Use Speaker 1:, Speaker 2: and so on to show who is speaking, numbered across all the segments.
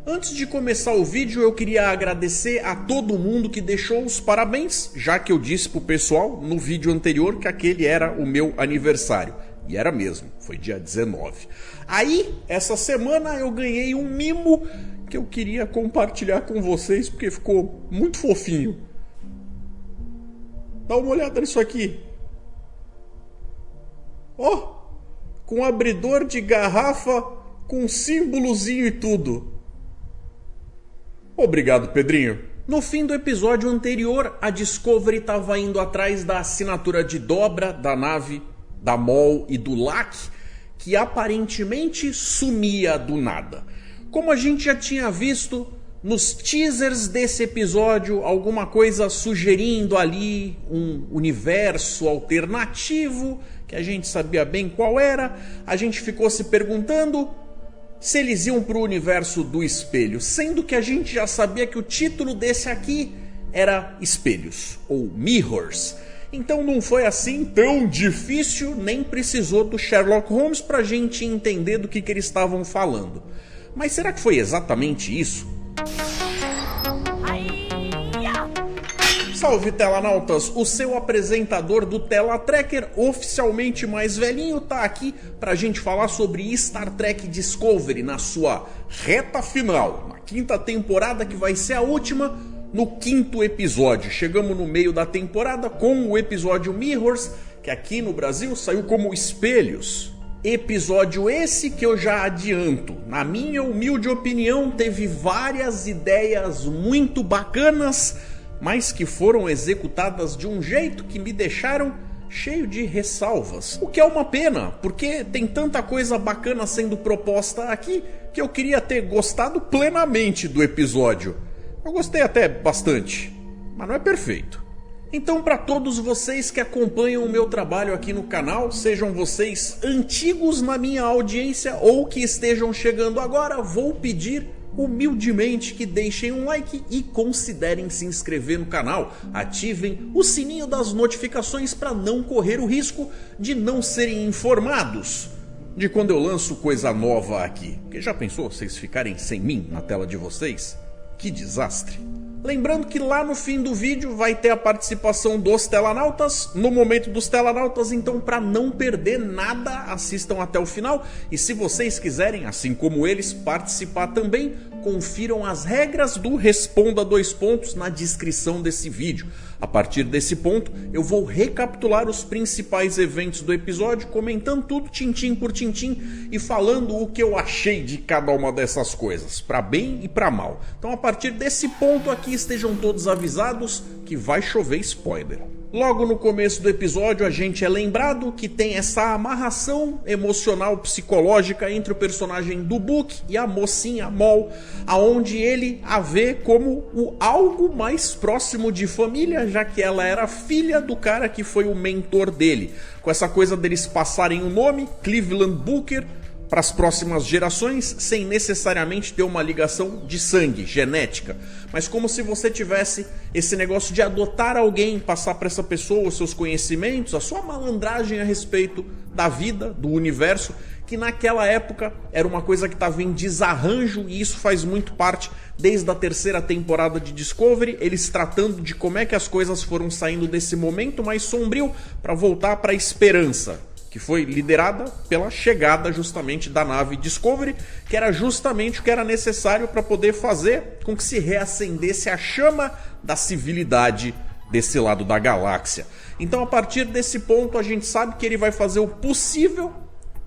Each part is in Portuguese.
Speaker 1: Antes de começar o vídeo, eu queria agradecer a todo mundo que deixou os parabéns, já que eu disse pro pessoal no vídeo anterior que aquele era o meu aniversário. E era mesmo, foi dia 19. Aí, essa semana eu ganhei um mimo que eu queria compartilhar com vocês porque ficou muito fofinho. Dá uma olhada nisso aqui. Ó, com abridor de garrafa, com símbolozinho e tudo. Obrigado, Pedrinho. No fim do episódio anterior, a Discovery estava indo atrás da assinatura de dobra da nave, da MOL e do LAC, que aparentemente sumia do nada. Como a gente já tinha visto nos teasers desse episódio, alguma coisa sugerindo ali um universo alternativo, que a gente sabia bem qual era, a gente ficou se perguntando se eles iam para o universo do espelho, sendo que a gente já sabia que o título desse aqui era Espelhos, ou Mirrors. Então não foi assim tão difícil, nem precisou do Sherlock Holmes para a gente entender do que eles estavam falando. Mas será que foi exatamente isso? Salve telanautas, o seu apresentador do Telatracker, oficialmente mais velhinho, tá aqui pra gente falar sobre Star Trek Discovery na sua reta final, na quinta temporada que vai ser a última, no quinto episódio. Chegamos no meio da temporada com o episódio Mirrors, que aqui no Brasil saiu como Espelhos. Episódio esse que eu já adianto, na minha humilde opinião, teve várias ideias muito bacanas, mas que foram executadas de um jeito que me deixaram cheio de ressalvas. O que é uma pena, porque tem tanta coisa bacana sendo proposta aqui que eu queria ter gostado plenamente do episódio. Eu gostei até bastante, mas não é perfeito. Então, para todos vocês que acompanham o meu trabalho aqui no canal, sejam vocês antigos na minha audiência ou que estejam chegando agora, vou pedir humildemente que deixem um like e considerem se inscrever no canal. Ativem o sininho das notificações para não correr o risco de não serem informados de quando eu lanço coisa nova aqui. Porque já pensou vocês ficarem sem mim na tela de vocês? Que desastre! Lembrando que lá no fim do vídeo vai ter a participação dos telanautas, no momento dos telanautas, então para não perder nada, assistam até o final. E se vocês quiserem, assim como eles, participar também, confiram as regras do Responda 2 pontos na descrição desse vídeo. A partir desse ponto, eu vou recapitular os principais eventos do episódio, comentando tudo tintim por tintim e falando o que eu achei de cada uma dessas coisas, para bem e para mal. Então a partir desse ponto aqui, estejam todos avisados que vai chover spoiler. Logo no começo do episódio a gente é lembrado que tem essa amarração emocional psicológica entre o personagem do Book e a mocinha Mol, aonde ele a vê como o algo mais próximo de família, já que ela era filha do cara que foi o mentor dele. Com essa coisa deles passarem o nome, Cleveland Booker, para as próximas gerações, sem necessariamente ter uma ligação de sangue, genética, mas como se você tivesse esse negócio de adotar alguém, passar para essa pessoa os seus conhecimentos, a sua malandragem a respeito da vida, do universo, que naquela época era uma coisa que estava em desarranjo, e isso faz muito parte desde a terceira temporada de Discovery, eles tratando de como é que as coisas foram saindo desse momento mais sombrio para voltar para a esperança, que foi liderada pela chegada justamente da nave Discovery, que era justamente o que era necessário para poder fazer com que se reacendesse a chama da civilidade desse lado da galáxia. Então a partir desse ponto a gente sabe que ele vai fazer o possível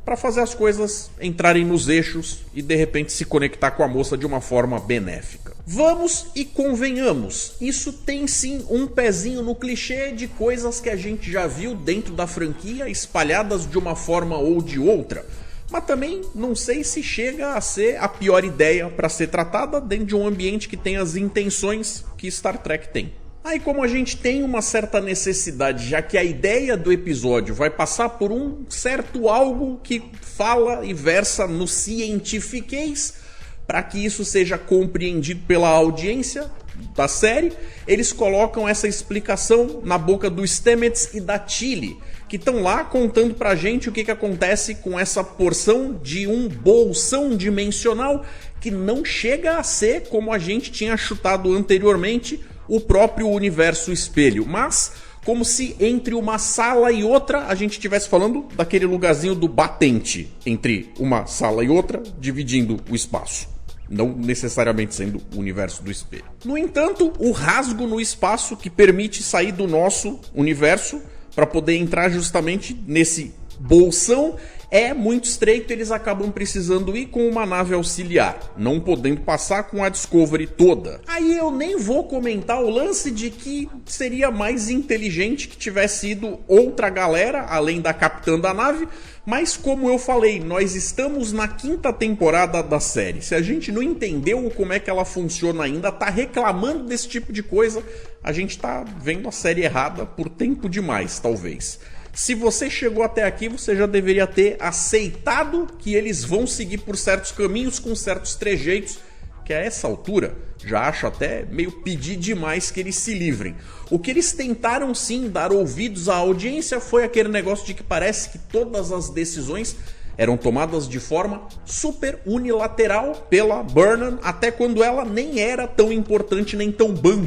Speaker 1: para fazer as coisas entrarem nos eixos e de repente se conectar com a moça de uma forma benéfica. Vamos e convenhamos, isso tem sim um pezinho no clichê de coisas que a gente já viu dentro da franquia espalhadas de uma forma ou de outra, mas também não sei se chega a ser a pior ideia para ser tratada dentro de um ambiente que tem as intenções que Star Trek tem. Aí como a gente tem uma certa necessidade, já que a ideia do episódio vai passar por um certo algo que fala e versa no cientifiquez, para que isso seja compreendido pela audiência, da série, eles colocam essa explicação na boca do Stamets e da Tilly, que estão lá contando pra gente o que acontece com essa porção de um bolsão dimensional que não chega a ser, como a gente tinha chutado anteriormente, o próprio universo espelho, mas como se entre uma sala e outra a gente estivesse falando daquele lugarzinho do batente entre uma sala e outra, dividindo o espaço. Não necessariamente sendo o universo do espelho. No entanto, o rasgo no espaço que permite sair do nosso universo para poder entrar justamente nesse bolsão é muito estreito, eles acabam precisando ir com uma nave auxiliar, não podendo passar com a Discovery toda. Aí eu nem vou comentar o lance de que seria mais inteligente que tivesse ido outra galera, além da capitã da nave, mas como eu falei, nós estamos na 5ª temporada da série. Se a gente não entendeu como é que ela funciona ainda, tá reclamando desse tipo de coisa, a gente tá vendo a série errada por tempo demais, talvez. Se você chegou até aqui, você já deveria ter aceitado que eles vão seguir por certos caminhos com certos trejeitos, que a essa altura já acho até meio pedir demais que eles se livrem. O que eles tentaram sim dar ouvidos à audiência foi aquele negócio de que parece que todas as decisões eram tomadas de forma super unilateral pela Burnham, até quando ela nem era tão importante, nem tão bam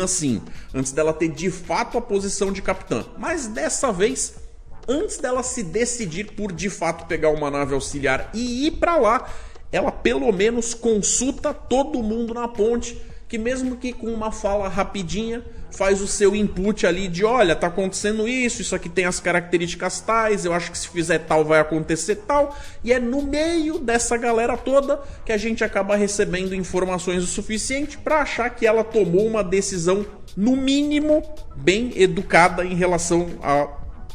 Speaker 1: assim, antes dela ter de fato a posição de capitã. Mas dessa vez, antes dela se decidir por de fato pegar uma nave auxiliar e ir pra lá, ela pelo menos consulta todo mundo na ponte, que mesmo que com uma fala rapidinha, faz o seu input ali de olha, tá acontecendo isso aqui tem as características tais, eu acho que se fizer tal vai acontecer tal, e é no meio dessa galera toda que a gente acaba recebendo informações o suficiente para achar que ela tomou uma decisão, no mínimo, bem educada em relação a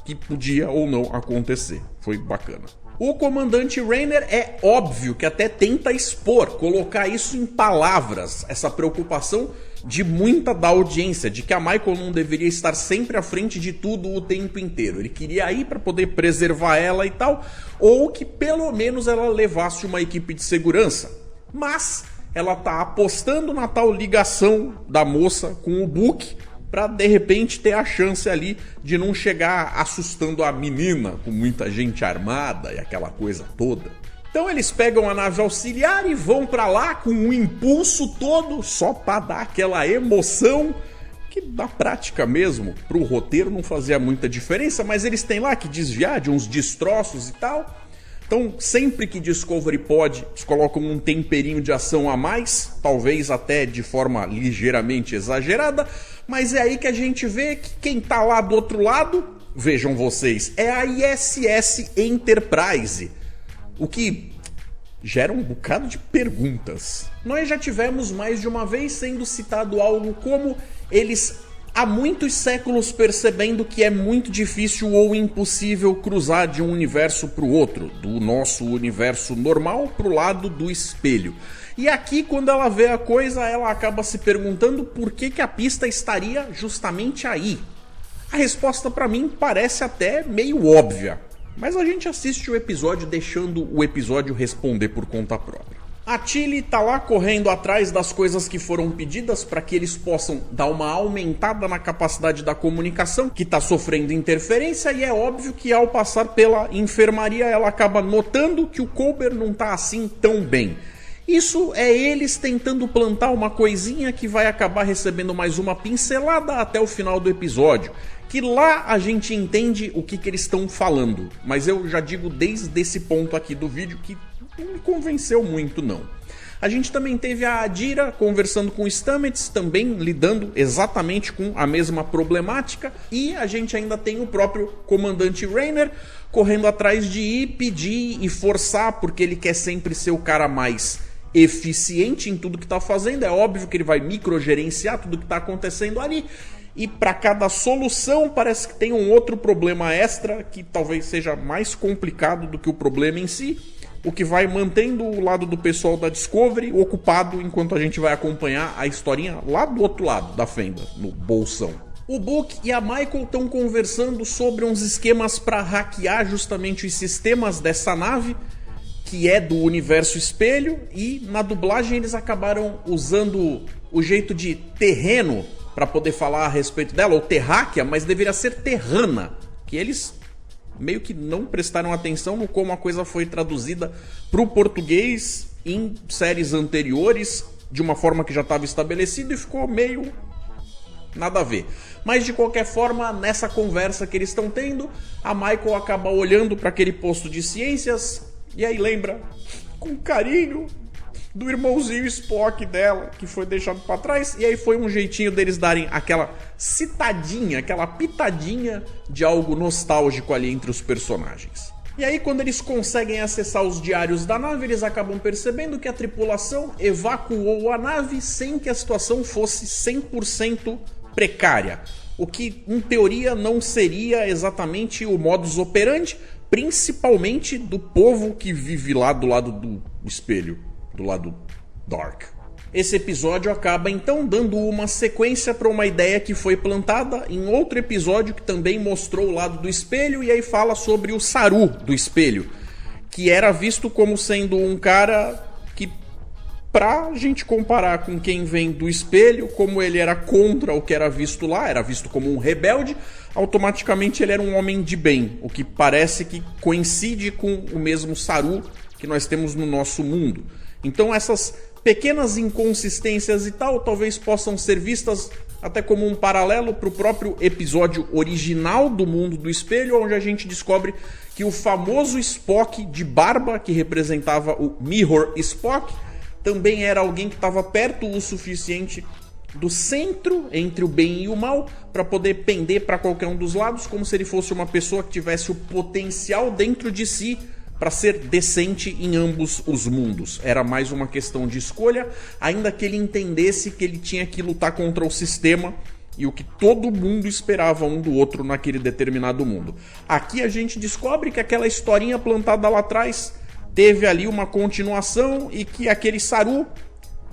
Speaker 1: que podia ou não acontecer. Foi bacana. O comandante Raynor é óbvio que até tenta expor, colocar isso em palavras, essa preocupação de muita da audiência, de que a Michael não deveria estar sempre à frente de tudo o tempo inteiro. Ele queria ir para poder preservar ela e tal, ou que pelo menos ela levasse uma equipe de segurança. Mas ela tá apostando na tal ligação da moça com o Book, para de repente ter a chance ali de não chegar assustando a menina com muita gente armada e aquela coisa toda. Então eles pegam a nave auxiliar e vão para lá com um impulso todo só para dar aquela emoção que na prática mesmo pro roteiro não fazia muita diferença, mas eles têm lá que desviar de uns destroços e tal. Então, sempre que Discovery pode, eles colocam um temperinho de ação a mais, talvez até de forma ligeiramente exagerada, mas é aí que a gente vê que quem tá lá do outro lado, vejam vocês, é a ISS Enterprise, o que gera um bocado de perguntas. Nós já tivemos mais de uma vez sendo citado algo como eles há muitos séculos percebendo que é muito difícil ou impossível cruzar de um universo para o outro, do nosso universo normal para o lado do espelho. E aqui, quando ela vê a coisa, ela acaba se perguntando por que a pista estaria justamente aí. A resposta para mim parece até meio óbvia, mas a gente assiste o episódio deixando o episódio responder por conta própria. A Tilly tá lá correndo atrás das coisas que foram pedidas para que eles possam dar uma aumentada na capacidade da comunicação, que tá sofrendo interferência, e é óbvio que ao passar pela enfermaria ela acaba notando que o Culber não tá assim tão bem. Isso é eles tentando plantar uma coisinha que vai acabar recebendo mais uma pincelada até o final do episódio, que lá a gente entende o que eles estão falando, mas eu já digo desde esse ponto aqui do vídeo que não me convenceu muito não. A gente também teve a Adira conversando com o Stamets, também lidando exatamente com a mesma problemática, e a gente ainda tem o próprio comandante Raynor correndo atrás de ir, pedir e forçar, porque ele quer sempre ser o cara mais eficiente em tudo que está fazendo. É óbvio que ele vai microgerenciar tudo que está acontecendo ali, e para cada solução parece que tem um outro problema extra que talvez seja mais complicado do que o problema em si, o que vai mantendo o lado do pessoal da Discovery ocupado enquanto a gente vai acompanhar a historinha lá do outro lado da fenda, no bolsão. O Book e a Michael estão conversando sobre uns esquemas para hackear justamente os sistemas dessa nave, que é do universo espelho, e na dublagem eles acabaram usando o jeito de terreno para poder falar a respeito dela, ou terráquea, mas deveria ser terrana, que eles meio que não prestaram atenção no como a coisa foi traduzida para o português em séries anteriores, de uma forma que já estava estabelecida e ficou meio nada a ver. Mas de qualquer forma, nessa conversa que eles estão tendo, a Michael acaba olhando para aquele posto de ciências e aí lembra com carinho do irmãozinho Spock dela, que foi deixado para trás, e aí foi um jeitinho deles darem aquela citadinha, aquela pitadinha de algo nostálgico ali entre os personagens. E aí quando eles conseguem acessar os diários da nave, eles acabam percebendo que a tripulação evacuou a nave sem que a situação fosse 100% precária, o que em teoria não seria exatamente o modus operandi, principalmente do povo que vive lá do lado do espelho, do lado dark. Esse episódio acaba então dando uma sequência para uma ideia que foi plantada em outro episódio que também mostrou o lado do espelho, e aí fala sobre o Saru do espelho, que era visto como sendo um cara que, pra gente comparar com quem vem do espelho, como ele era contra o que era visto lá, era visto como um rebelde, automaticamente ele era um homem de bem, o que parece que coincide com o mesmo Saru que nós temos no nosso mundo. Então essas pequenas inconsistências e tal talvez possam ser vistas até como um paralelo para o próprio episódio original do Mundo do Espelho, onde a gente descobre que o famoso Spock de barba, que representava o Mirror Spock, também era alguém que estava perto o suficiente do centro entre o bem e o mal para poder pender para qualquer um dos lados, como se ele fosse uma pessoa que tivesse o potencial dentro de si para ser decente em ambos os mundos. Era mais uma questão de escolha, ainda que ele entendesse que ele tinha que lutar contra o sistema e o que todo mundo esperava um do outro naquele determinado mundo. Aqui a gente descobre que aquela historinha plantada lá atrás teve ali uma continuação e que aquele Saru,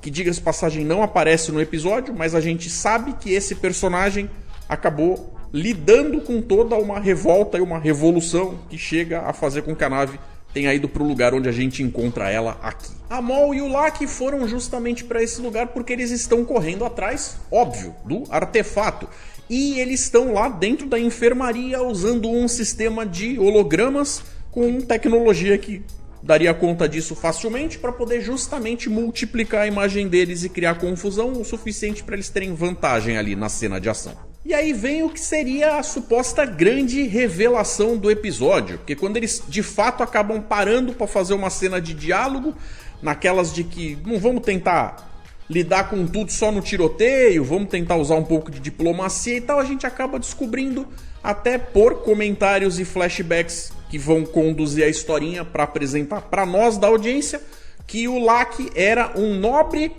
Speaker 1: que diga-se de passagem não aparece no episódio, mas a gente sabe que esse personagem acabou lidando com toda uma revolta e uma revolução que chega a fazer com que a nave tenha ido para o lugar onde a gente encontra ela aqui. A Mol e o Locke foram justamente para esse lugar porque eles estão correndo atrás, óbvio, do artefato. E eles estão lá dentro da enfermaria usando um sistema de hologramas com tecnologia que daria conta disso facilmente para poder justamente multiplicar a imagem deles e criar confusão o suficiente para eles terem vantagem ali na cena de ação. E aí vem o que seria a suposta grande revelação do episódio, porque quando eles de fato acabam parando para fazer uma cena de diálogo, naquelas de que não vamos tentar lidar com tudo só no tiroteio, vamos tentar usar um pouco de diplomacia e tal, a gente acaba descobrindo, até por comentários e flashbacks que vão conduzir a historinha para apresentar para nós da audiência, que o Locke era um nobre,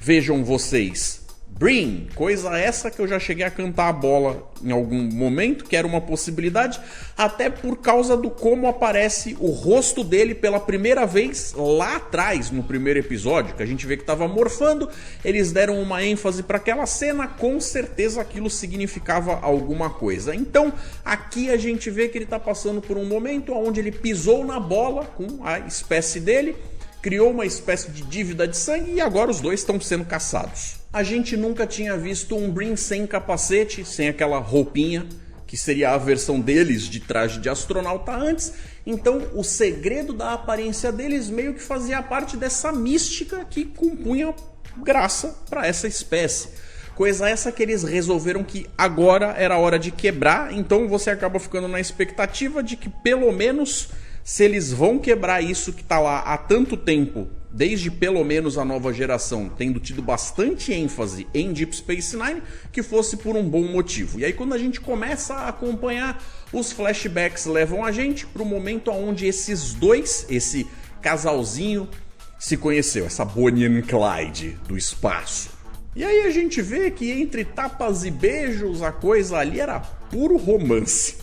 Speaker 1: vejam vocês, Breen, coisa essa que eu já cheguei a cantar a bola em algum momento, que era uma possibilidade, até por causa do como aparece o rosto dele pela primeira vez lá atrás, no primeiro episódio, que a gente vê que estava morfando, eles deram uma ênfase para aquela cena, com certeza aquilo significava alguma coisa. Então, aqui a gente vê que ele está passando por um momento onde ele pisou na bola com a espécie dele, criou uma espécie de dívida de sangue e agora os dois estão sendo caçados. A gente nunca tinha visto um Breen sem capacete, sem aquela roupinha, que seria a versão deles de traje de astronauta antes. Então o segredo da aparência deles meio que fazia parte dessa mística que compunha graça para essa espécie. Coisa essa que eles resolveram que agora era hora de quebrar, então você acaba ficando na expectativa de que pelo menos, se eles vão quebrar isso que está lá há tanto tempo, desde pelo menos a nova geração, tendo tido bastante ênfase em Deep Space Nine, que fosse por um bom motivo. E aí quando a gente começa a acompanhar, os flashbacks levam a gente para o momento onde esses dois, esse casalzinho, se conheceu, essa Bonnie and Clyde do espaço. E aí a gente vê que entre tapas e beijos a coisa ali era puro romance.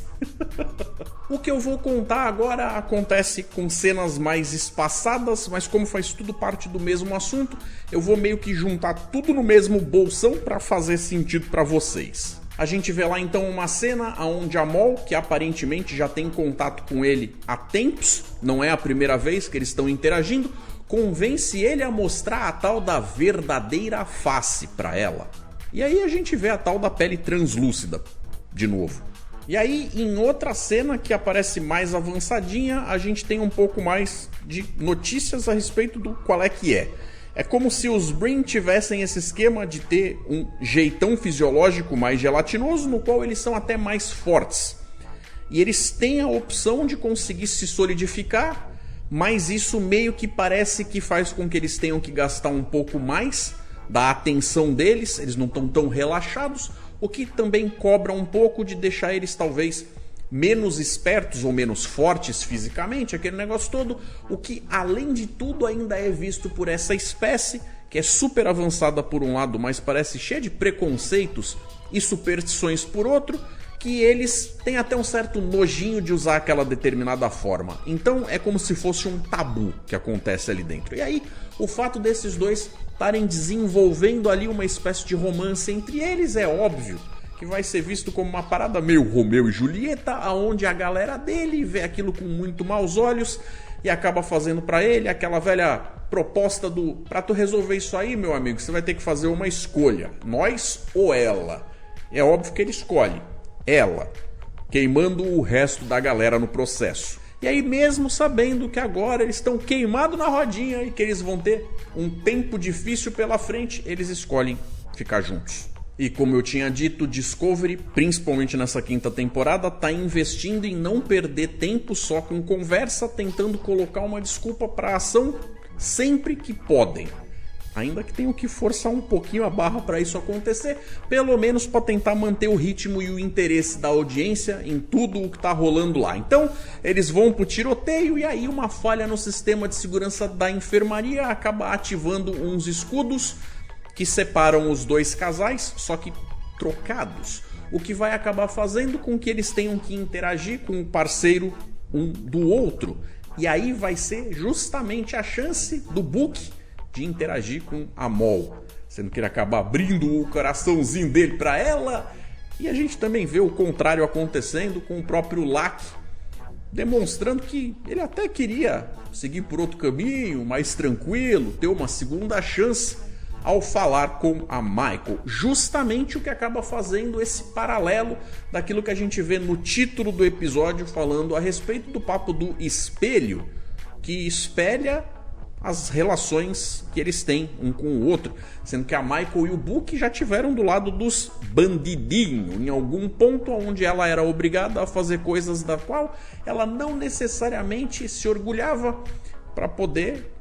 Speaker 1: O que eu vou contar agora acontece com cenas mais espaçadas, mas como faz tudo parte do mesmo assunto, eu vou meio que juntar tudo no mesmo bolsão para fazer sentido para vocês. A gente vê lá então uma cena onde a Mol, que aparentemente já tem contato com ele há tempos, não é a primeira vez que eles estão interagindo, convence ele a mostrar a tal da verdadeira face para ela. E aí a gente vê a tal da pele translúcida, de novo. E aí, em outra cena que aparece mais avançadinha, a gente tem um pouco mais de notícias a respeito do qual é que é. É como se os Breen tivessem esse esquema de ter um jeitão fisiológico mais gelatinoso, no qual eles são até mais fortes. E eles têm a opção de conseguir se solidificar, mas isso meio que parece que faz com que eles tenham que gastar um pouco mais da atenção deles, eles não estão tão relaxados, o que também cobra um pouco de deixar eles talvez menos espertos ou menos fortes fisicamente, aquele negócio todo, o que além de tudo ainda é visto por essa espécie, que é super avançada por um lado, mas parece cheia de preconceitos e superstições por outro, que eles têm até um certo nojinho de usar aquela determinada forma. Então é como se fosse um tabu que acontece ali dentro. E aí, o fato desses dois estarem desenvolvendo ali uma espécie de romance entre eles é óbvio que vai ser visto como uma parada meio Romeu e Julieta, aonde a galera dele vê aquilo com muito maus olhos e acaba fazendo pra ele aquela velha proposta do: pra tu resolver isso aí, meu amigo, você vai ter que fazer uma escolha, nós ou ela. É óbvio que ele escolhe ela, queimando o resto da galera no processo. E aí, mesmo sabendo que agora eles estão queimados na rodinha e que eles vão ter um tempo difícil pela frente, eles escolhem ficar juntos. E como eu tinha dito, Discovery, principalmente nessa quinta temporada, está investindo em não perder tempo só com conversa, tentando colocar uma desculpa para a ação sempre que podem. Ainda que tenham que forçar um pouquinho a barra para isso acontecer, pelo menos para tentar manter o ritmo e o interesse da audiência em tudo o que está rolando lá. Então, eles vão pro tiroteio e aí uma falha no sistema de segurança da enfermaria acaba ativando uns escudos que separam os dois casais, só que trocados. O que vai acabar fazendo com que eles tenham que interagir com o parceiro um do outro. E aí vai ser justamente a chance do Book de interagir com a Mol, sendo que ele acaba abrindo o coraçãozinho dele para ela, e a gente também vê o contrário acontecendo com o próprio Locke, demonstrando que ele até queria seguir por outro caminho, mais tranquilo, ter uma segunda chance ao falar com a Michael. Justamente o que acaba fazendo esse paralelo daquilo que a gente vê no título do episódio, falando a respeito do papo do espelho, que espelha as relações que eles têm um com o outro, sendo que a Michael e o Book já tiveram do lado dos bandidinhos em algum ponto onde ela era obrigada a fazer coisas da qual ela não necessariamente se orgulhava para poder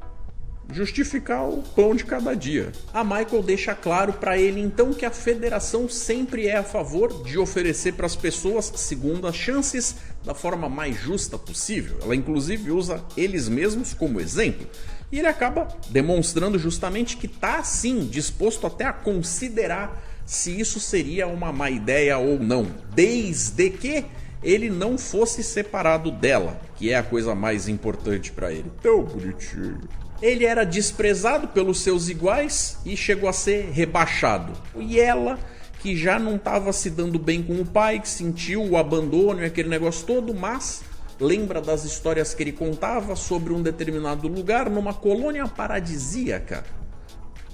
Speaker 1: justificar o pão de cada dia. A Michael deixa claro para ele então que a Federação sempre é a favor de oferecer para as pessoas segundas chances da forma mais justa possível. Ela inclusive usa eles mesmos como exemplo. E ele acaba demonstrando justamente que está sim disposto até a considerar se isso seria uma má ideia ou não, desde que ele não fosse separado dela, que é a coisa mais importante para ele. Tão bonitinho. Ele era desprezado pelos seus iguais e chegou a ser rebaixado. E ela, que já não estava se dando bem com o pai, que sentiu o abandono e aquele negócio todo, mas lembra das histórias que ele contava sobre um determinado lugar numa colônia paradisíaca,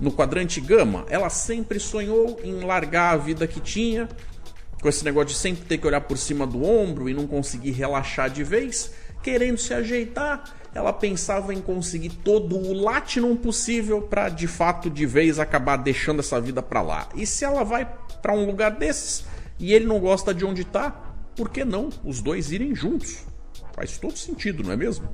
Speaker 1: no quadrante Gama. Ela sempre sonhou em largar a vida que tinha, com esse negócio de sempre ter que olhar por cima do ombro e não conseguir relaxar de vez. Querendo se ajeitar, ela pensava em conseguir todo o Latinum possível para de fato de vez acabar deixando essa vida para lá. E se ela vai para um lugar desses e ele não gosta de onde está, por que não os dois irem juntos? Faz todo sentido, não é mesmo?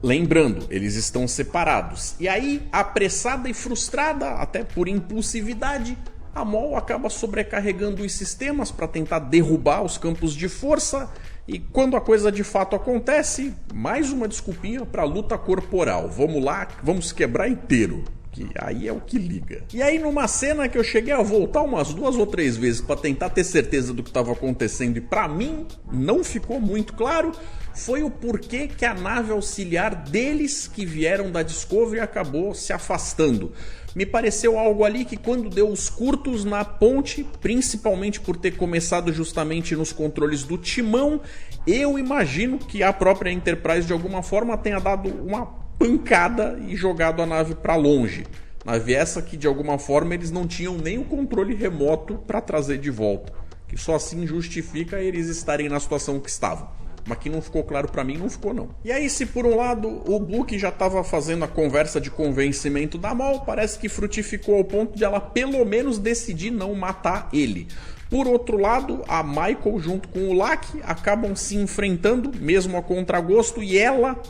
Speaker 1: Lembrando, eles estão separados. E aí, apressada e frustrada, até por impulsividade, a Mol acaba sobrecarregando os sistemas para tentar derrubar os campos de força. E quando a coisa de fato acontece, mais uma desculpinha para luta corporal. Vamos lá, vamos quebrar inteiro. Que aí é o que liga. E aí numa cena que eu cheguei a voltar umas 2 ou 3 vezes para tentar ter certeza do que estava acontecendo e para mim não ficou muito claro, foi o porquê que a nave auxiliar deles que vieram da Discovery acabou se afastando. Me pareceu algo ali que quando deu os curtos na ponte, principalmente por ter começado justamente nos controles do timão, eu imagino que a própria Enterprise de alguma forma tenha dado uma pancada e jogado a nave para longe. Nave essa que de alguma forma eles não tinham nem o controle remoto para trazer de volta, que só assim justifica eles estarem na situação que estavam. Mas que não ficou claro pra mim, não ficou não. E aí, se por um lado o Book já estava fazendo a conversa de convencimento da Maul, parece que frutificou ao ponto de ela pelo menos decidir não matar ele. Por outro lado, a Michael junto com o Locke acabam se enfrentando, mesmo a contragosto, e ela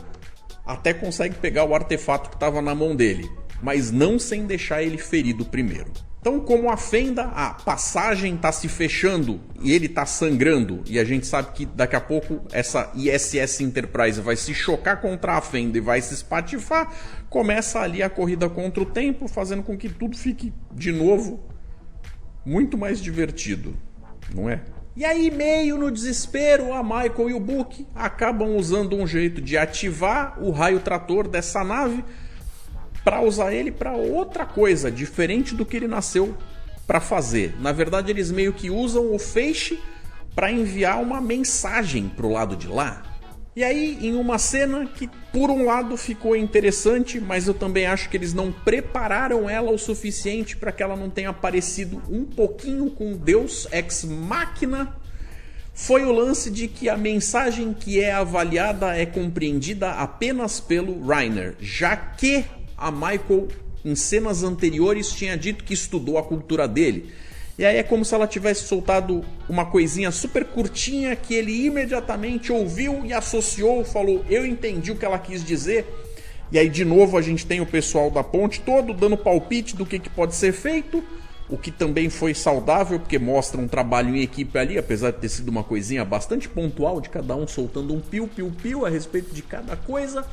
Speaker 1: até consegue pegar o artefato que estava na mão dele, mas não sem deixar ele ferido primeiro. Então, como a fenda, a passagem está se fechando e ele está sangrando, e a gente sabe que daqui a pouco essa ISS Enterprise vai se chocar contra a fenda e vai se espatifar, começa ali a corrida contra o tempo, fazendo com que tudo fique, de novo, muito mais divertido, não é? E aí, meio no desespero, a Michael e o Book acabam usando um jeito de ativar o raio trator dessa nave para usar ele para outra coisa, diferente do que ele nasceu para fazer. Na verdade, eles meio que usam o feixe para enviar uma mensagem pro lado de lá. E aí, em uma cena que por um lado ficou interessante, mas eu também acho que eles não prepararam ela o suficiente para que ela não tenha aparecido um pouquinho com Deus Ex Machina, foi o lance de que a mensagem que é avaliada é compreendida apenas pelo Reiner, já que a Michael, em cenas anteriores, tinha dito que estudou a cultura dele. E aí é como se ela tivesse soltado uma coisinha super curtinha que ele imediatamente ouviu e associou, falou, eu entendi o que ela quis dizer. E aí de novo a gente tem o pessoal da ponte todo dando palpite do que pode ser feito, o que também foi saudável, porque mostra um trabalho em equipe ali, apesar de ter sido uma coisinha bastante pontual, de cada um soltando um piu-piu-piu a respeito de cada coisa.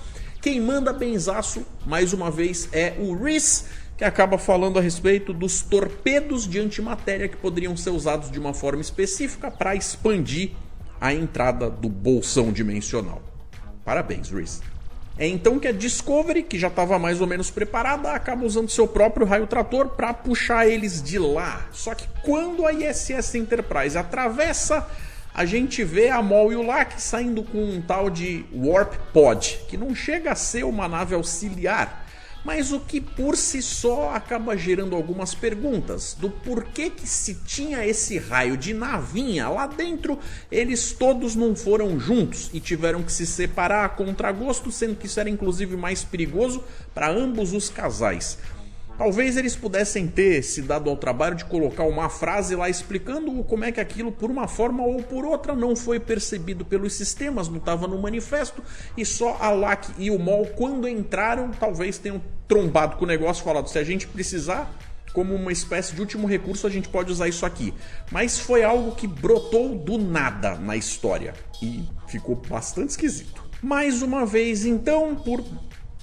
Speaker 1: Quem manda benzaço, mais uma vez, é o Rhys, que acaba falando a respeito dos torpedos de antimatéria que poderiam ser usados de uma forma específica para expandir a entrada do bolsão dimensional. Parabéns, Rhys. É então que a Discovery, que já estava mais ou menos preparada, acaba usando seu próprio raio trator para puxar eles de lá. Só que quando a ISS Enterprise atravessa, a gente vê a Maul e o Locke saindo com um tal de Warp Pod, que não chega a ser uma nave auxiliar, mas o que por si só acaba gerando algumas perguntas do porquê que se tinha esse raio de navinha lá dentro, eles todos não foram juntos e tiveram que se separar a contragosto, sendo que isso era inclusive mais perigoso para ambos os casais. Talvez eles pudessem ter se dado ao trabalho de colocar uma frase lá explicando como é que aquilo, por uma forma ou por outra, não foi percebido pelos sistemas, não estava no manifesto, e só a Locke e o Maul, quando entraram, talvez tenham trombado com o negócio, falado, se a gente precisar, como uma espécie de último recurso, a gente pode usar isso aqui. Mas foi algo que brotou do nada na história, e ficou bastante esquisito. Mais uma vez, então, por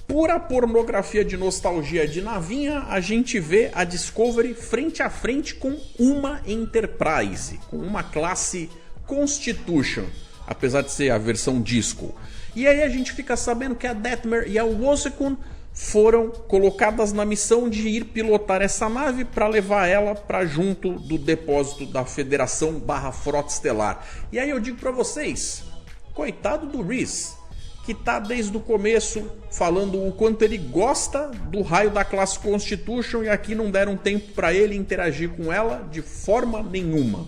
Speaker 1: pura pornografia de nostalgia de navinha, a gente vê a Discovery frente a frente com uma Enterprise, com uma classe Constitution, apesar de ser a versão disco. E aí a gente fica sabendo que a Detmer e a Wosekun foram colocadas na missão de ir pilotar essa nave para levar ela para junto do depósito da Federação /Frota Estelar. E aí eu digo para vocês, coitado do Rhys, que tá desde o começo falando o quanto ele gosta do raio da classe Constitution e aqui não deram tempo para ele interagir com ela de forma nenhuma.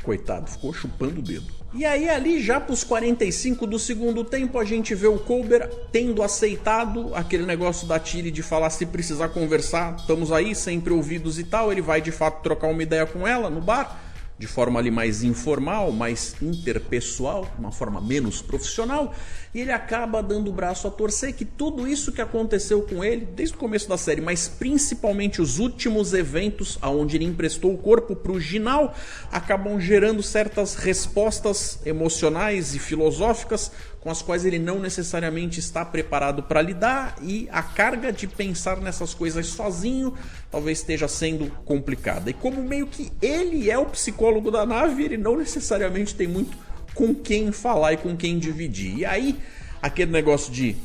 Speaker 1: Coitado, ficou chupando o dedo. E aí ali já pros 45 do segundo tempo a gente vê o Culber tendo aceitado aquele negócio da Tilly de falar se precisar conversar, estamos aí, sempre ouvidos e tal, ele vai de fato trocar uma ideia com ela no bar, de forma ali mais informal, mais interpessoal, uma forma menos profissional, e ele acaba dando o braço a torcer que tudo isso que aconteceu com ele, desde o começo da série, mas principalmente os últimos eventos onde ele emprestou o corpo para o Ginal, acabam gerando certas respostas emocionais e filosóficas com as quais ele não necessariamente está preparado para lidar, e a carga de pensar nessas coisas sozinho talvez esteja sendo complicada. E como meio que ele é o psicólogo da nave, ele não necessariamente tem muito com quem falar e com quem dividir. E aí, aquele negócio de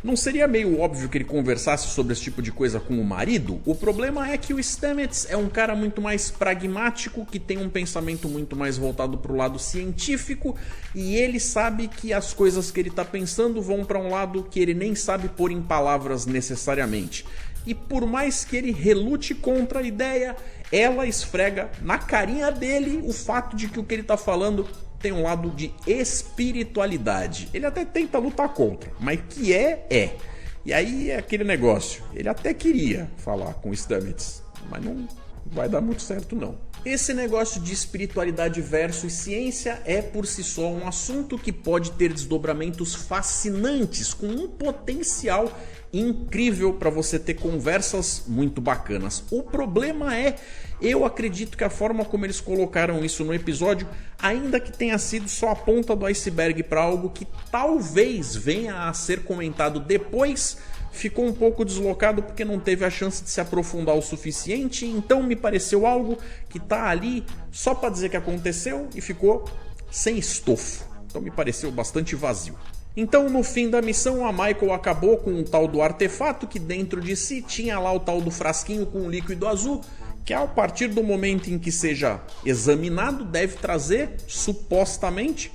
Speaker 1: Não seria meio óbvio que ele conversasse sobre esse tipo de coisa com o marido? O problema é que o Stamets é um cara muito mais pragmático, que tem um pensamento muito mais voltado para o lado científico, e ele sabe que as coisas que ele está pensando vão para um lado que ele nem sabe pôr em palavras necessariamente. E por mais que ele relute contra a ideia, ela esfrega na carinha dele o fato de que o que ele está falando tem um lado de espiritualidade. Ele até tenta lutar contra, mas que é. E aí é aquele negócio, ele até queria falar com o Stamets, mas não vai dar muito certo não. Esse negócio de espiritualidade versus ciência é por si só um assunto que pode ter desdobramentos fascinantes, com um potencial incrível para você ter conversas muito bacanas. O problema é, eu acredito que a forma como eles colocaram isso no episódio, ainda que tenha sido só a ponta do iceberg para algo que talvez venha a ser comentado depois, ficou um pouco deslocado porque não teve a chance de se aprofundar o suficiente, então me pareceu algo que tá ali só para dizer que aconteceu e ficou sem estofo. Então me pareceu bastante vazio. Então, no fim da missão, a Michael acabou com um tal do artefato que dentro de si tinha lá o tal do frasquinho com o líquido azul, que a partir do momento em que seja examinado, deve trazer, supostamente,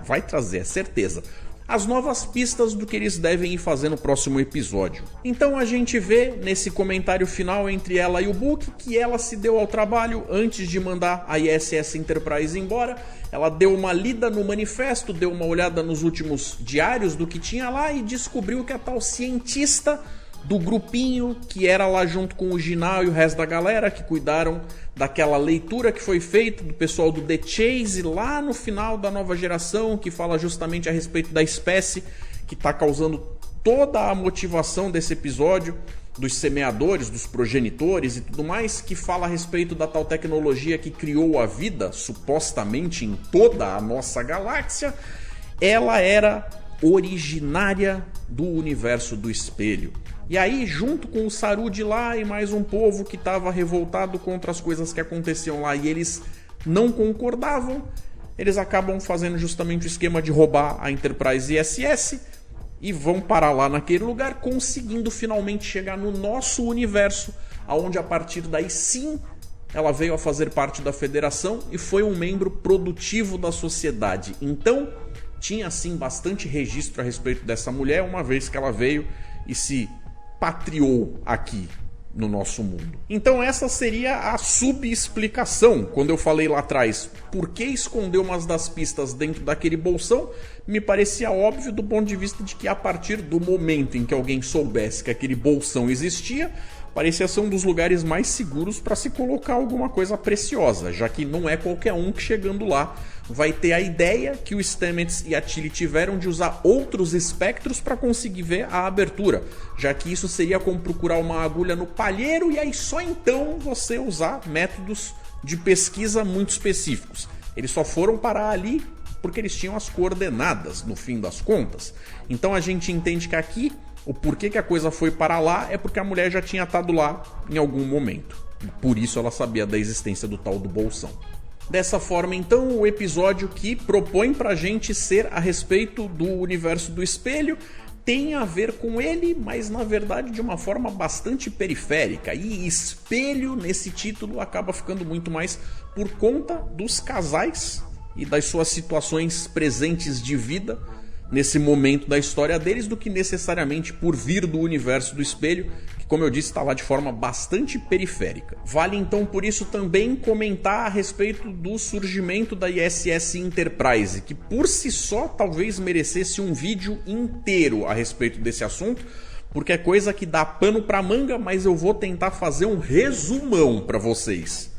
Speaker 1: vai trazer, é certeza, as novas pistas do que eles devem ir fazer no próximo episódio. Então a gente vê nesse comentário final entre ela e o Book que ela se deu ao trabalho antes de mandar a ISS Enterprise embora. Ela deu uma lida no manifesto, deu uma olhada nos últimos diários do que tinha lá e descobriu que a tal cientista do grupinho que era lá junto com o Ginal e o resto da galera que cuidaram daquela leitura que foi feita do pessoal do The Chase lá no final da Nova Geração, que fala justamente a respeito da espécie que está causando toda a motivação desse episódio, dos semeadores, dos progenitores e tudo mais, que fala a respeito da tal tecnologia que criou a vida, supostamente em toda a nossa galáxia. Ela era originária do universo do espelho. E aí, junto com o Saru de lá e mais um povo que estava revoltado contra as coisas que aconteciam lá e eles não concordavam, eles acabam fazendo justamente o esquema de roubar a Enterprise ISS e vão parar lá naquele lugar, conseguindo finalmente chegar no nosso universo, onde a partir daí sim ela veio a fazer parte da Federação e foi um membro produtivo da sociedade. Então, tinha sim bastante registro a respeito dessa mulher, uma vez que ela veio e se patriou aqui no nosso mundo. Então essa seria a subexplicação. Quando eu falei lá atrás por que esconder umas das pistas dentro daquele bolsão, me parecia óbvio do ponto de vista de que a partir do momento em que alguém soubesse que aquele bolsão existia, parecia ser um dos lugares mais seguros para se colocar alguma coisa preciosa, já que não é qualquer um que chegando lá vai ter a ideia que o Stamets e a Tilly tiveram de usar outros espectros para conseguir ver a abertura, já que isso seria como procurar uma agulha no palheiro e aí só então você usar métodos de pesquisa muito específicos. Eles só foram parar ali porque eles tinham as coordenadas no fim das contas. Então a gente entende que aqui o porquê que a coisa foi para lá é porque a mulher já tinha estado lá em algum momento. Por isso ela sabia da existência do tal do bolsão. Dessa forma, então, o episódio que propõe pra gente ser a respeito do universo do espelho tem a ver com ele, mas na verdade de uma forma bastante periférica. E espelho nesse título acaba ficando muito mais por conta dos casais e das suas situações presentes de vida nesse momento da história deles, do que necessariamente por vir do universo do espelho, que, como eu disse, está lá de forma bastante periférica. Vale então por isso também comentar a respeito do surgimento da ISS Enterprise, que por si só talvez merecesse um vídeo inteiro a respeito desse assunto, porque é coisa que dá pano pra manga, mas eu vou tentar fazer um resumão para vocês,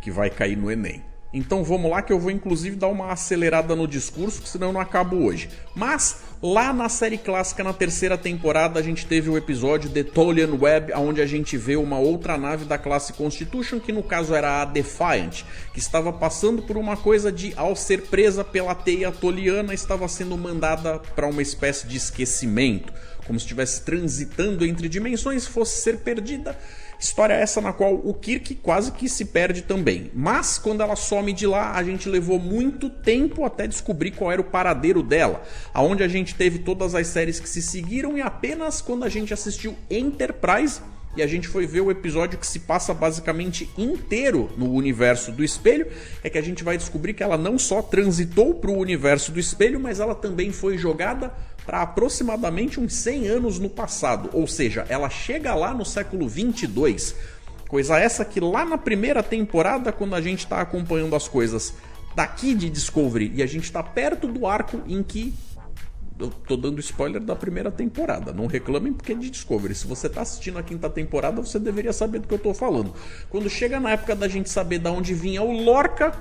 Speaker 1: que vai cair no Enem. Então vamos lá, que eu vou inclusive dar uma acelerada no discurso, que senão eu não acabo hoje. Mas lá na série clássica, na terceira temporada, a gente teve o episódio The Tolian Web, onde a gente vê uma outra nave da classe Constitution, que no caso era a Defiant, que estava passando por uma coisa de, ao ser presa pela teia toliana, estava sendo mandada para uma espécie de esquecimento, como se estivesse transitando entre dimensões, fosse ser perdida. História essa na qual o Kirk quase que se perde também. Mas quando ela some de lá, a gente levou muito tempo até descobrir qual era o paradeiro dela. Aonde a gente teve todas as séries que se seguiram e apenas quando a gente assistiu Enterprise e a gente foi ver o episódio que se passa basicamente inteiro no universo do espelho, é que a gente vai descobrir que ela não só transitou para o universo do espelho, mas ela também foi jogada para aproximadamente uns 100 anos no passado, ou seja, ela chega lá no século 22, coisa essa que lá na primeira temporada, quando a gente está acompanhando as coisas daqui de Discovery e a gente está perto do arco em que... Eu tô dando spoiler da primeira temporada, não reclamem porque é de Discovery. Se você tá assistindo a quinta temporada, você deveria saber do que eu tô falando. Quando chega na época da gente saber de onde vinha o Lorca,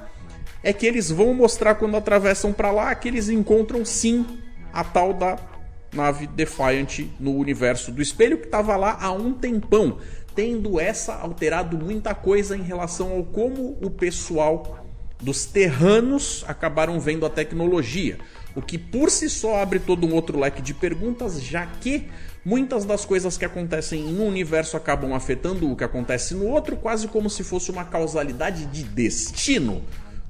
Speaker 1: é que eles vão mostrar quando atravessam para lá que eles encontram sim a tal da nave Defiant no universo do espelho, que estava lá há um tempão, tendo essa alterado muita coisa em relação ao como o pessoal dos terranos acabaram vendo a tecnologia, o que por si só abre todo um outro leque de perguntas, já que muitas das coisas que acontecem em um universo acabam afetando o que acontece no outro, quase como se fosse uma causalidade de destino.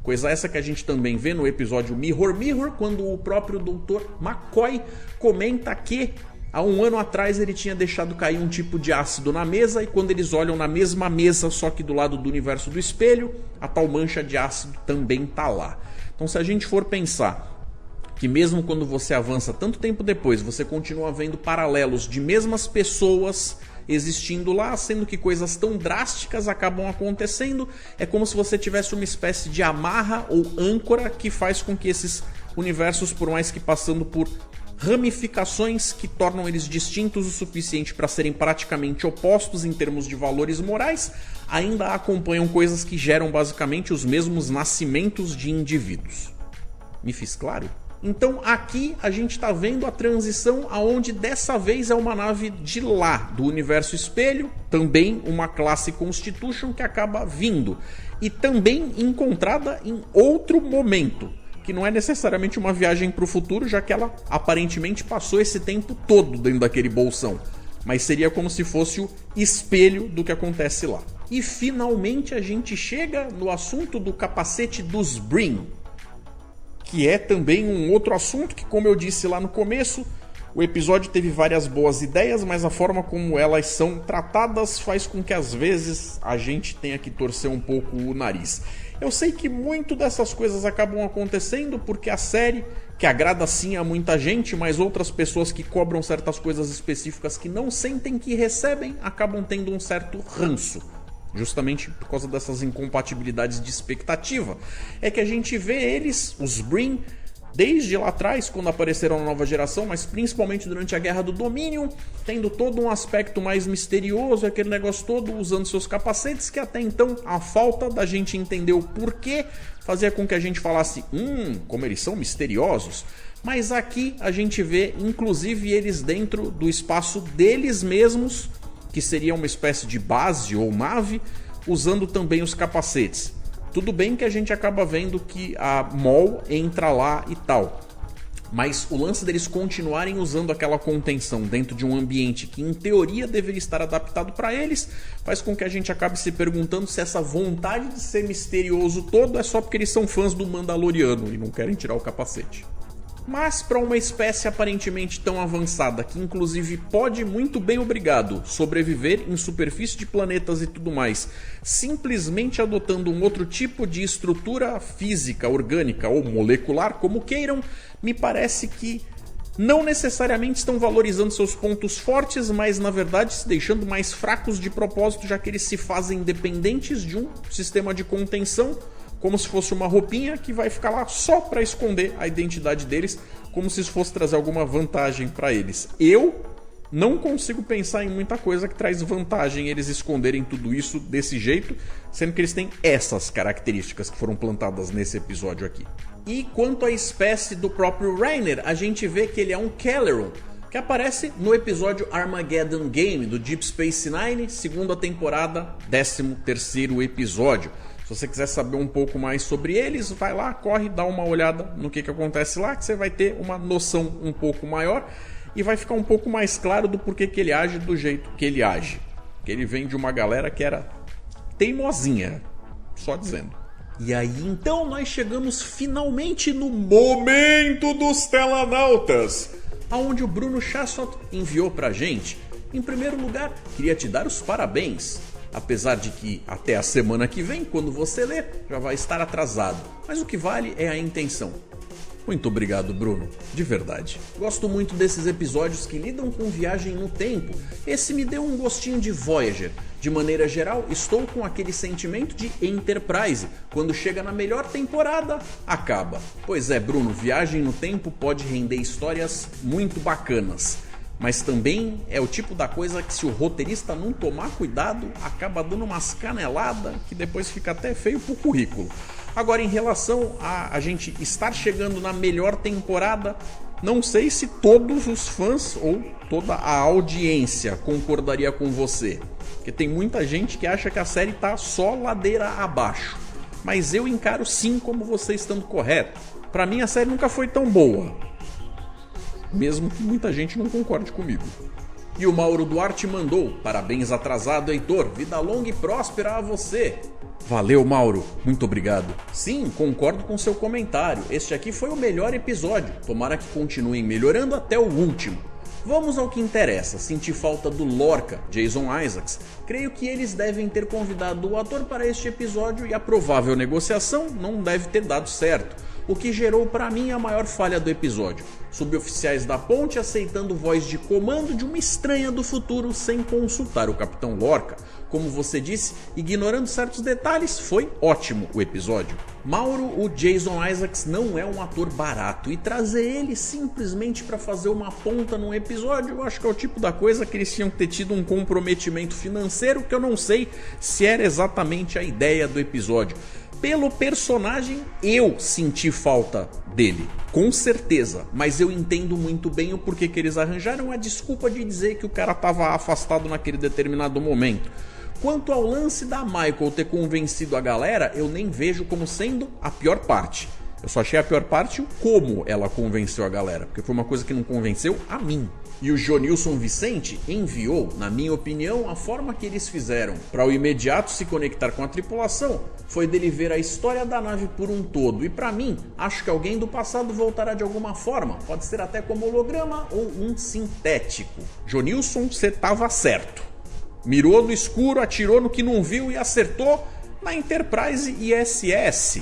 Speaker 1: Coisa essa que a gente também vê no episódio Mirror Mirror, quando o próprio Dr. McCoy comenta que há um ano atrás ele tinha deixado cair um tipo de ácido na mesa, e quando eles olham na mesma mesa, só que do lado do universo do espelho, a tal mancha de ácido também tá lá. Então se a gente for pensar que mesmo quando você avança tanto tempo depois, você continua vendo paralelos de mesmas pessoas existindo lá, sendo que coisas tão drásticas acabam acontecendo, é como se você tivesse uma espécie de amarra ou âncora que faz com que esses universos, por mais que passando por ramificações que tornam eles distintos o suficiente para serem praticamente opostos em termos de valores morais, ainda acompanham coisas que geram basicamente os mesmos nascimentos de indivíduos. Me fiz claro? Então aqui a gente está vendo a transição aonde dessa vez é uma nave de lá, do universo espelho, também uma classe Constitution que acaba vindo, e também encontrada em outro momento, que não é necessariamente uma viagem para o futuro, já que ela aparentemente passou esse tempo todo dentro daquele bolsão, mas seria como se fosse o espelho do que acontece lá. E finalmente a gente chega no assunto do capacete dos Brim, que é também um outro assunto que, como eu disse lá no começo, o episódio teve várias boas ideias, mas a forma como elas são tratadas faz com que às vezes a gente tenha que torcer um pouco o nariz. Eu sei que muito dessas coisas acabam acontecendo porque a série, que agrada sim a muita gente, mas outras pessoas que cobram certas coisas específicas que não sentem que recebem, acabam tendo um certo ranço. Justamente por causa dessas incompatibilidades de expectativa, é que a gente vê eles, os Brim, desde lá atrás, quando apareceram na nova geração, mas principalmente durante a Guerra do Domínio, tendo todo um aspecto mais misterioso, aquele negócio todo, usando seus capacetes, que até então a falta da gente entender o porquê fazia com que a gente falasse, como eles são misteriosos. Mas aqui a gente vê, inclusive, eles dentro do espaço deles mesmos, que seria uma espécie de base ou nave, usando também os capacetes. Tudo bem que a gente acaba vendo que a Maul entra lá e tal, mas o lance deles continuarem usando aquela contenção dentro de um ambiente que em teoria deveria estar adaptado para eles, faz com que a gente acabe se perguntando se essa vontade de ser misterioso todo é só porque eles são fãs do Mandaloriano e não querem tirar o capacete. Mas para uma espécie aparentemente tão avançada, que inclusive pode muito bem, obrigado, sobreviver em superfície de planetas e tudo mais, simplesmente adotando um outro tipo de estrutura física, orgânica ou molecular, como queiram, me parece que não necessariamente estão valorizando seus pontos fortes, mas na verdade se deixando mais fracos de propósito, já que eles se fazem dependentes de um sistema de contenção, como se fosse uma roupinha que vai ficar lá só para esconder a identidade deles, como se isso fosse trazer alguma vantagem para eles. Eu não consigo pensar em muita coisa que traz vantagem eles esconderem tudo isso desse jeito, sendo que eles têm essas características que foram plantadas nesse episódio aqui. E quanto à espécie do próprio Rainer, a gente vê que ele é um Kelleron, que aparece no episódio Armageddon Game do Deep Space Nine, segunda temporada, 13º episódio. Se você quiser saber um pouco mais sobre eles, vai lá, corre, dá uma olhada no que acontece lá, que você vai ter uma noção um pouco maior e vai ficar um pouco mais claro do porquê que ele age do jeito que ele age. porque ele vem de uma galera que era teimosinha, só dizendo. E aí então nós chegamos finalmente no momento dos Telanautas, aonde o Bruno Chassot enviou pra gente. Em primeiro lugar, queria te dar os parabéns, apesar de que até a semana que vem, quando você ler, já vai estar atrasado, mas o que vale é a intenção. Muito obrigado, Bruno, de verdade. Gosto muito desses episódios que lidam com viagem no tempo. Esse me deu um gostinho de Voyager. De maneira geral, estou com aquele sentimento de Enterprise. Quando chega na melhor temporada, acaba. Pois é, Bruno, viagem no tempo pode render histórias muito bacanas. Mas também é o tipo da coisa que, se o roteirista não tomar cuidado, acaba dando umas caneladas que depois fica até feio pro currículo. Agora, em relação a gente estar chegando na melhor temporada, não sei se todos os fãs ou toda a audiência concordaria com você. Porque tem muita gente que acha que a série tá só ladeira abaixo. Mas eu encaro sim como você estando correto. Pra mim a série nunca foi tão boa. Mesmo que muita gente não concorde comigo. E o Mauro Duarte mandou: parabéns atrasado, Heitor, vida longa e próspera a você. Valeu, Mauro, muito obrigado. Sim, concordo com seu comentário, este aqui foi o melhor episódio, tomara que continuem melhorando até o último. Vamos ao que interessa, senti falta do Lorca, Jason Isaacs. Creio que eles devem ter convidado o ator para este episódio e a provável negociação não deve ter dado certo. O que gerou para mim a maior falha do episódio. Suboficiais da ponte aceitando voz de comando de uma estranha do futuro sem consultar o Capitão Lorca. Como você disse, ignorando certos detalhes, foi ótimo o episódio. Mauro, o Jason Isaacs não é um ator barato e trazer ele simplesmente para fazer uma ponta num episódio, eu acho que é o tipo da coisa que eles tinham que ter tido um comprometimento financeiro que eu não sei se era exatamente a ideia do episódio. Pelo personagem, eu senti falta dele, com certeza, mas eu entendo muito bem o porquê que eles arranjaram a desculpa de dizer que o cara estava afastado naquele determinado momento. Quanto ao lance da Michael ter convencido a galera, eu nem vejo como sendo a pior parte. Eu só achei a pior parte o como ela convenceu a galera, porque foi uma coisa que não convenceu a mim. E o Jonilson Vicente enviou, na minha opinião, a forma que eles fizeram para o imediato se conectar com a tripulação foi dele ver a história da nave por um todo. E para mim, acho que alguém do passado voltará de alguma forma, pode ser até como holograma ou um sintético. Jonilson, você tava certo. Mirou no escuro, atirou no que não viu e acertou na Enterprise ISS.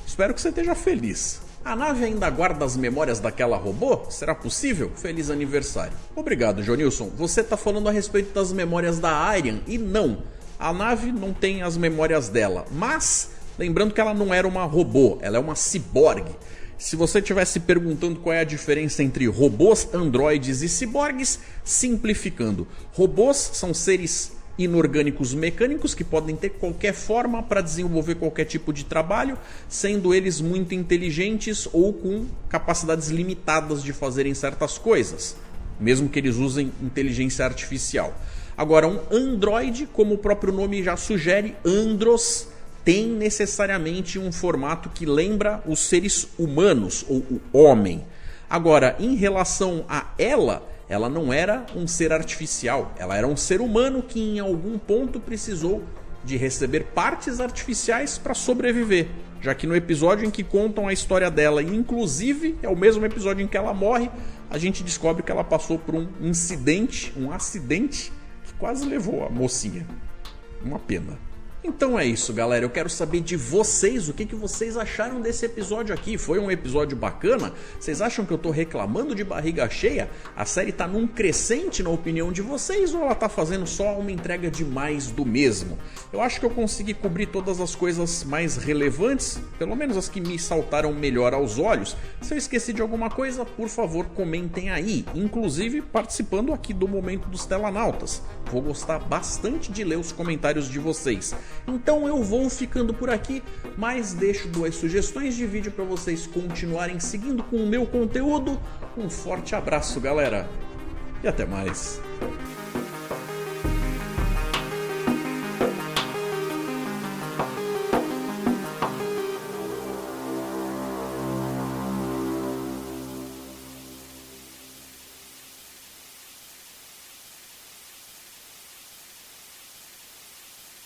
Speaker 1: Espero que você esteja feliz. A nave ainda guarda as memórias daquela robô? Será possível? Feliz aniversário. Obrigado, Jonilson. Você está falando a respeito das memórias da Arian e não. A nave não tem as memórias dela, mas lembrando que ela não era uma robô, ela é uma ciborgue. Se você estivesse perguntando qual é a diferença entre robôs, androides e ciborgues, simplificando, robôs são seres inorgânicos mecânicos que podem ter qualquer forma para desenvolver qualquer tipo de trabalho, sendo eles muito inteligentes ou com capacidades limitadas de fazerem certas coisas, mesmo que eles usem inteligência artificial. Agora, um androide, como o próprio nome já sugere, andros, tem necessariamente um formato que lembra os seres humanos ou o homem. Agora, em relação a ela não era um ser artificial, ela era um ser humano que em algum ponto precisou de receber partes artificiais para sobreviver, já que no episódio em que contam a história dela, e inclusive é o mesmo episódio em que ela morre, a gente descobre que ela passou por um acidente que quase levou a mocinha. Uma pena. Então é isso, galera, eu quero saber de vocês, o que vocês acharam desse episódio aqui. Foi um episódio bacana? Vocês acham que eu tô reclamando de barriga cheia? A série tá num crescente na opinião de vocês ou ela tá fazendo só uma entrega de mais do mesmo? Eu acho que eu consegui cobrir todas as coisas mais relevantes, pelo menos as que me saltaram melhor aos olhos. Se eu esqueci de alguma coisa, por favor, comentem aí, inclusive participando aqui do Momento dos Telanautas. Vou gostar bastante de ler os comentários de vocês. Então eu vou ficando por aqui, mas deixo 2 sugestões de vídeo para vocês continuarem seguindo com o meu conteúdo. Um forte abraço, galera, e até mais.